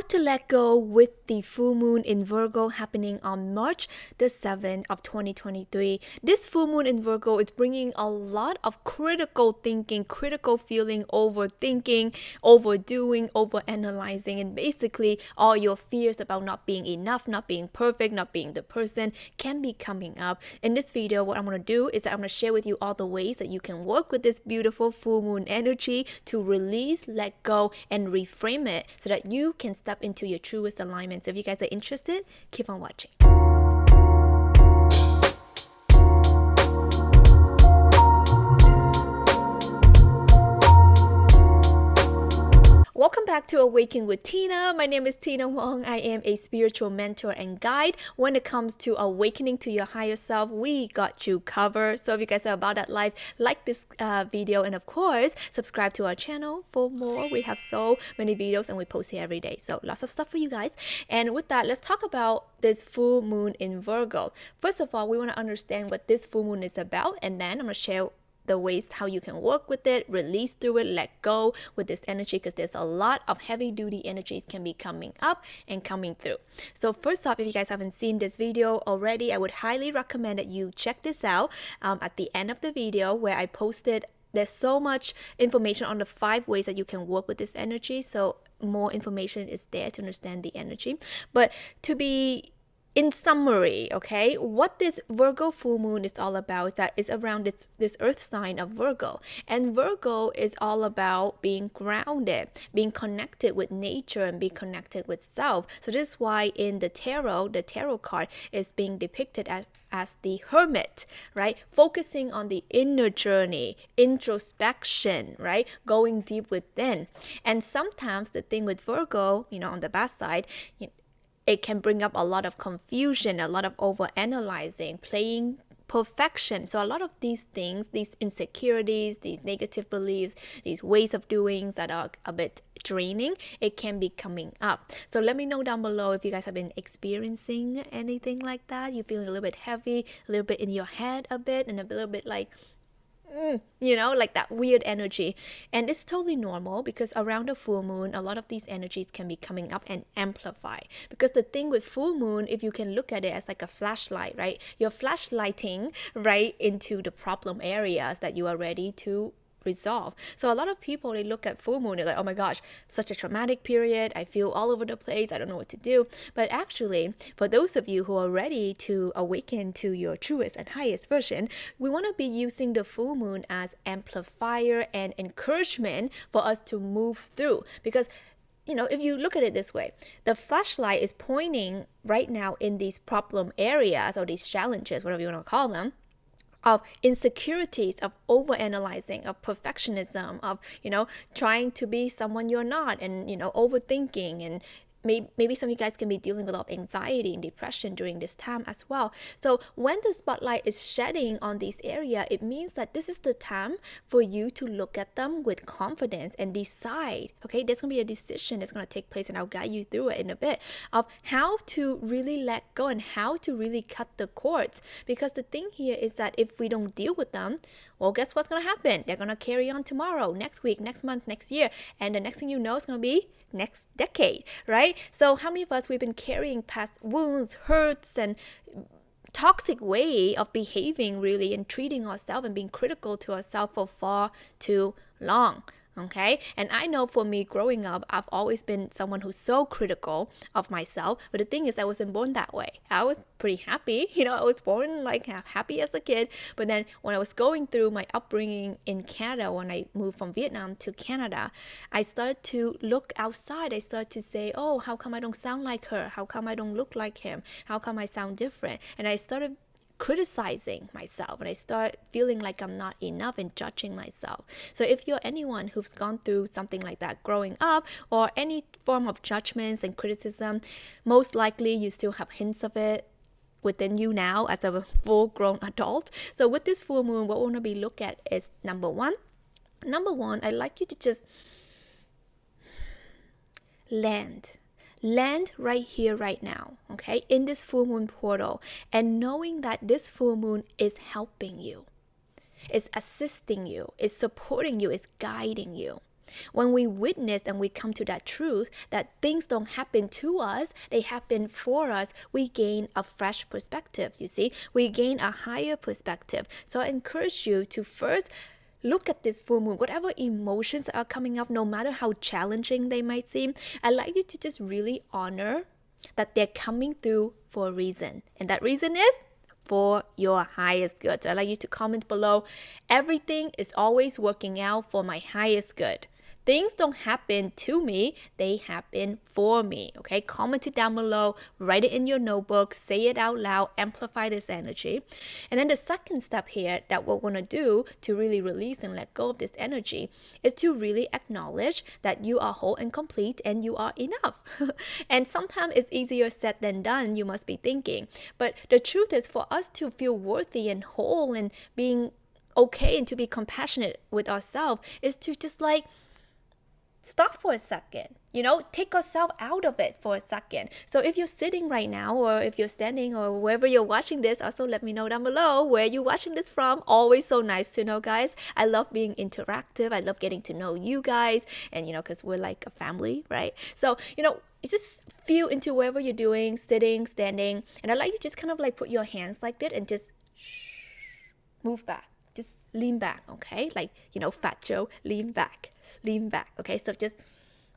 to let go with the full moon in Virgo happening on March the 7th of 2023. This full moon in Virgo is bringing a lot of critical thinking, critical feeling, overthinking, overdoing, overanalyzing, and basically all your fears about not being enough, not being perfect, not being the person can be coming up. In this video, what I'm going to do is that I'm going to share with you all the ways that you can work with this beautiful full moon energy to release, let go, and reframe it so that you can step into your truest alignment. So if you guys are interested, keep on watching. Welcome back to Awaken with Tina. My name is Tina Wong. I am a spiritual mentor and guide. When it comes to awakening to your higher self, we got you covered. So if you guys are about that life, like this video, and of course, subscribe to our channel for more. We have so many videos and we post here every day. So lots of stuff for you guys. And with that, let's talk about this full moon in Virgo. First of all, we want to understand what this full moon is about, and then I'm going to share the ways how you can work with it, release through it, let go with this energy, because there's a lot of heavy duty energies can be coming up and coming through. So first off, if you guys haven't seen this video already, I would highly recommend that you check this out at the end of the video where I posted. There's so much information on the 5 ways that you can work with this energy. So more information is there to understand the energy. But to be in summary, okay, what this Virgo full moon is all about is that it's around this earth sign of Virgo. And Virgo is all about being grounded, being connected with nature and being connected with self. So this is why in the tarot card is being depicted as the hermit, right? Focusing on the inner journey, introspection, right? Going deep within. And sometimes the thing with Virgo, on the bad side, it can bring up a lot of confusion, a lot of overanalyzing, playing perfection. So a lot of these things, these insecurities, these negative beliefs, these ways of doing that are a bit draining, it can be coming up. So let me know down below if you guys have been experiencing anything like that. You're feeling a little bit heavy, a little bit in your head a bit, and a little bit like like that weird energy. And it's totally normal because around the full moon, a lot of these energies can be coming up and amplify. Because the thing with full moon, if you can look at it as like a flashlight, right? You're flashlighting right into the problem areas that you are ready to resolve. So a lot of people, they look at full moon, they're like, oh my gosh, such a traumatic period, I feel all over the place, I don't know what to do. But actually, for those of you who are ready to awaken to your truest and highest version, we want to be using the full moon as amplifier and encouragement for us to move through. Because if you look at it this way, the flashlight is pointing right now in these problem areas or these challenges, whatever you want to call them, of insecurities, of overanalyzing, of perfectionism, of trying to be someone you're not, and overthinking, and maybe some of you guys can be dealing with a lot of anxiety and depression during this time as well. So when the spotlight is shedding on this area, it means that this is the time for you to look at them with confidence and decide, okay, there's going to be a decision that's going to take place, and I'll guide you through it in a bit, of how to really let go and how to really cut the cords. Because the thing here is that if we don't deal with them, well, guess what's going to happen? They're going to carry on tomorrow, next week, next month, next year. And the next thing you know, it's going to be next decade, right? So how many of us, we've been carrying past wounds, hurts, and toxic way of behaving really, and treating ourselves and being critical to ourselves for far too long. Okay, and I know for me growing up, I've always been someone who's so critical of myself. But the thing is, I wasn't born that way. I was pretty happy. I was born like happy as a kid. But then when I was going through my upbringing in Canada, when I moved from Vietnam to Canada, I started to look outside. I started to say, oh, how come I don't sound like her? How come I don't look like him? How come I sound different? And I started criticizing myself, and I start feeling like I'm not enough and judging myself. So if you're anyone who's gone through something like that growing up, or any form of judgments and criticism, most likely you still have hints of it within you now as a full-grown adult. So with this full moon, what we want to be look at is number one, I'd like you to just land right here, right now, okay, in this full moon portal, and knowing that this full moon is helping you, is assisting you, is supporting you, is guiding you. When we witness and we come to that truth that things don't happen to us, they happen for us, we gain a fresh perspective, you see? We gain a higher perspective. So I encourage you to first look at this full moon, whatever emotions are coming up, no matter how challenging they might seem. I'd like you to just really honor that they're coming through for a reason. And that reason is for your highest good. So I'd like you to comment below. Everything is always working out for my highest good. Things don't happen to me, they happen for me. Okay, comment it down below, write it in your notebook, say it out loud, amplify this energy. And then the second step here that we're going to do to really release and let go of this energy is to really acknowledge that you are whole and complete and you are enough. And sometimes it's easier said than done, you must be thinking. But the truth is, for us to feel worthy and whole and being okay and to be compassionate with ourselves is to just like stop for a second, take yourself out of it for a second. So if you're sitting right now, or if you're standing, or wherever you're watching this, also let me know down below where you're watching this from. Always so nice to know, guys. I love being interactive. I love getting to know you guys, and because we're like a family, right? So just feel into wherever you're doing, sitting, standing, and I'd like you to just kind of like put your hands like that and just move back, just lean back, okay? Like Fat Joe, lean back, okay? So just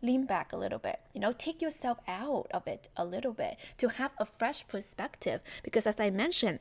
lean back a little bit, take yourself out of it a little bit to have a fresh perspective, because as I mentioned,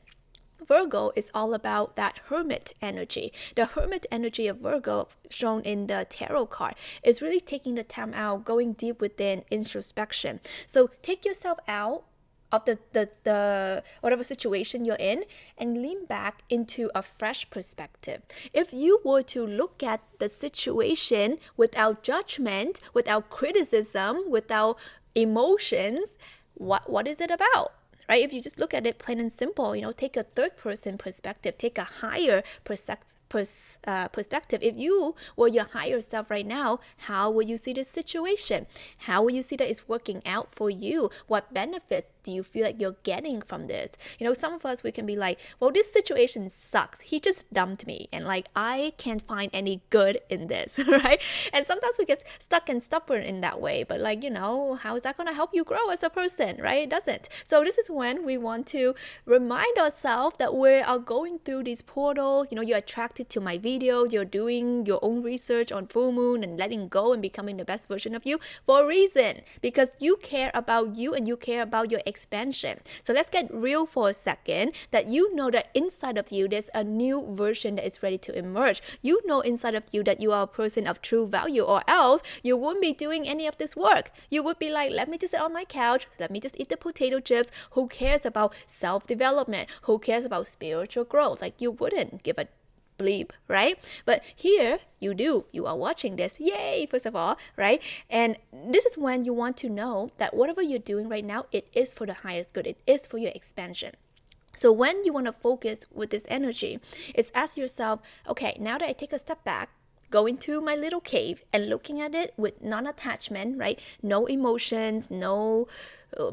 Virgo is all about that hermit energy. The hermit energy of Virgo, shown in the tarot card, is really taking the time out, going deep within, introspection. So take yourself out of the whatever situation you're in and lean back into a fresh perspective. If you were to look at the situation without judgment, without criticism, without emotions, what is it about? Right? If you just look at it plain and simple, take a third person perspective, take a higher perspective. If you were your higher self right now, how will you see this situation? How will you see that it's working out for you? What benefits do you feel like you're getting from this? Some of us, we can be like, well, this situation sucks. He just dumped me, and like I can't find any good in this, right? And sometimes we get stuck and stubborn in that way, but like, how is that going to help you grow as a person, right? It doesn't. So this is when we want to remind ourselves that we are going through these portals. You're attracted to my videos, you're doing your own research on full moon and letting go and becoming the best version of you for a reason, because you care about you and you care about your expansion. So let's get real for a second, that that inside of you there's a new version that is ready to emerge. Inside of you that you are a person of true value, or else you wouldn't be doing any of this work. You would be like, let me just sit on my couch, let me just eat the potato chips. Who cares about self-development? Who cares about spiritual growth? Like, you wouldn't give a bleep, right? But here you do. You are watching this. Yay, first of all, right? And this is when you want to know that whatever you're doing right now, it is for the highest good. It is for your expansion. So when you want to focus with this energy, is ask yourself, okay, now that I take a step back, go into my little cave and looking at it with non-attachment, right? No emotions, no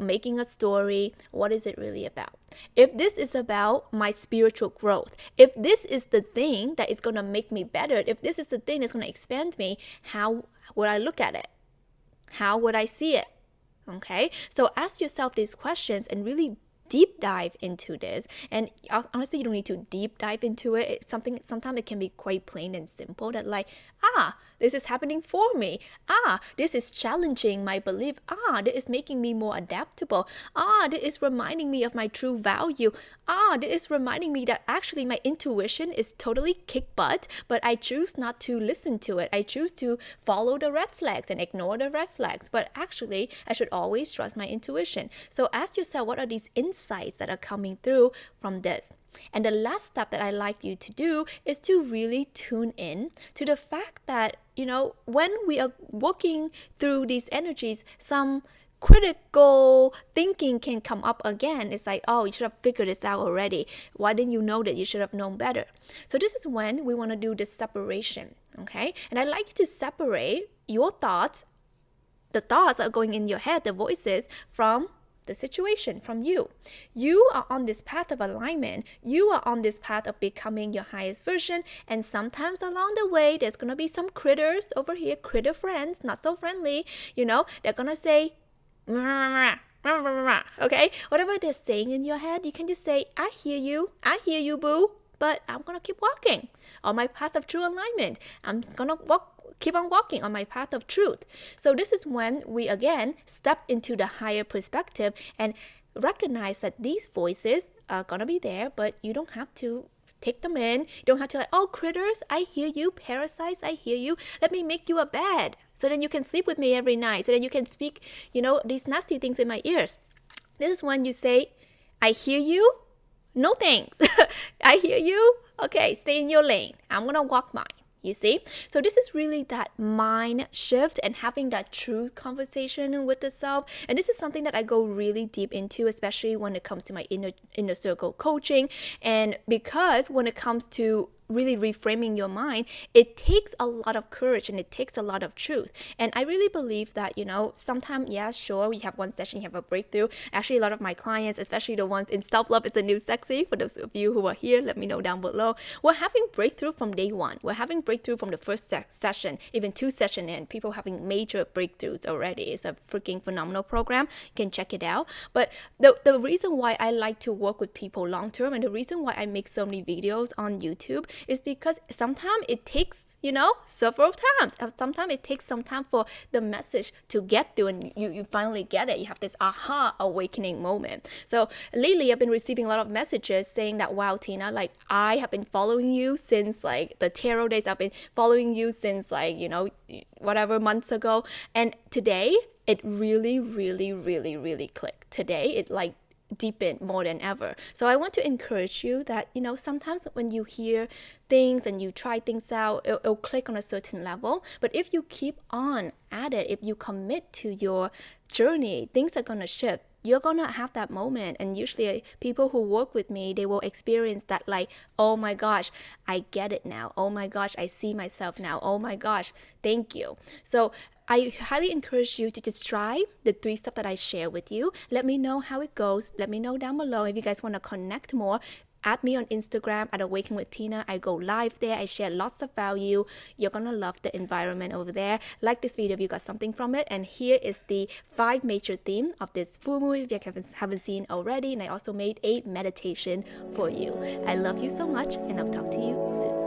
making a story. What is it really about? If this is about my spiritual growth, if this is the thing that is going to make me better, if this is the thing that's going to expand me, how would I look at it? How would I see it? Okay, so ask yourself these questions and really deep dive into this. And honestly, you don't need to deep dive into it. Sometimes it can be quite plain and simple, that like, this is happening for me. This is challenging my belief. This is making me more adaptable. This is reminding me of my true value. This is reminding me that actually my intuition is totally kick butt, but I choose not to listen to it. I choose to follow the red flags and ignore the red flags. But actually, I should always trust my intuition. So ask yourself, what are these insights that are coming through from this? And the last step that I like you to do is to really tune in to the fact that, when we are working through these energies, some critical thinking can come up again. It's like, you should have figured this out already. Why didn't you know that? You should have known better. So this is when we want to do this separation, okay? And I'd like you to separate your thoughts, the thoughts that are going in your head, the voices, from the situation, from you. You are on this path of alignment. You are on this path of becoming your highest version. And sometimes along the way, there's going to be some critters over here, critter friends, not so friendly. They're going to say, okay? Whatever they're saying in your head, you can just say, I hear you, boo. But I'm going to keep walking on my path of true alignment. I'm going to keep on walking on my path of truth. So this is when we again step into the higher perspective and recognize that these voices are going to be there, but you don't have to take them in. You don't have to like, oh, critters, I hear you. Parasites, I hear you. Let me make you a bed so then you can sleep with me every night. So then you can speak, these nasty things in my ears. This is when you say, I hear you. No thanks. I hear you. Okay, stay in your lane. I'm going to walk mine. You see? So this is really that mind shift and having that truth conversation with the self. And this is something that I go really deep into, especially when it comes to my inner circle coaching. And because when it comes to really reframing your mind, it takes a lot of courage and it takes a lot of truth. And I really believe that, sometimes, yeah, sure, we have one session, you have a breakthrough. Actually, a lot of my clients, especially the ones in self-love is the new sexy, for those of you who are here, let me know down below. We're having breakthrough from day one. We're having breakthrough from the first session, even 2 sessions in, people having major breakthroughs already. It's a freaking phenomenal program. You can check it out. But the reason why I like to work with people long-term and the reason why I make so many videos on YouTube is because sometimes it takes, several times. Sometimes it takes some time for the message to get through and you finally get it. You have this aha awakening moment. So lately I've been receiving a lot of messages saying that, wow, Tina, like I have been following you since like the tarot days. I've been following you since like, whatever months ago. And today it really, really, really, really clicked. Today it like deepen more than ever. So I want to encourage you that, sometimes when you hear things and you try things out, it'll click on a certain level. But if you keep on at it, if you commit to your journey, things are going to shift. You're going to have that moment. And usually people who work with me, they will experience that like, oh my gosh, I get it now. Oh my gosh, I see myself now. Oh my gosh, thank you. So I highly encourage you to just try the 3 steps that I share with you. Let me know how it goes. Let me know down below. If you guys want to connect more, add me on Instagram at Awaken with Tina. I go live there. I share lots of value. You're going to love the environment over there. Like this video if you got something from it. And here is the 5 major themes of this full moon if you haven't seen already. And I also made a meditation for you. I love you so much and I'll talk to you soon.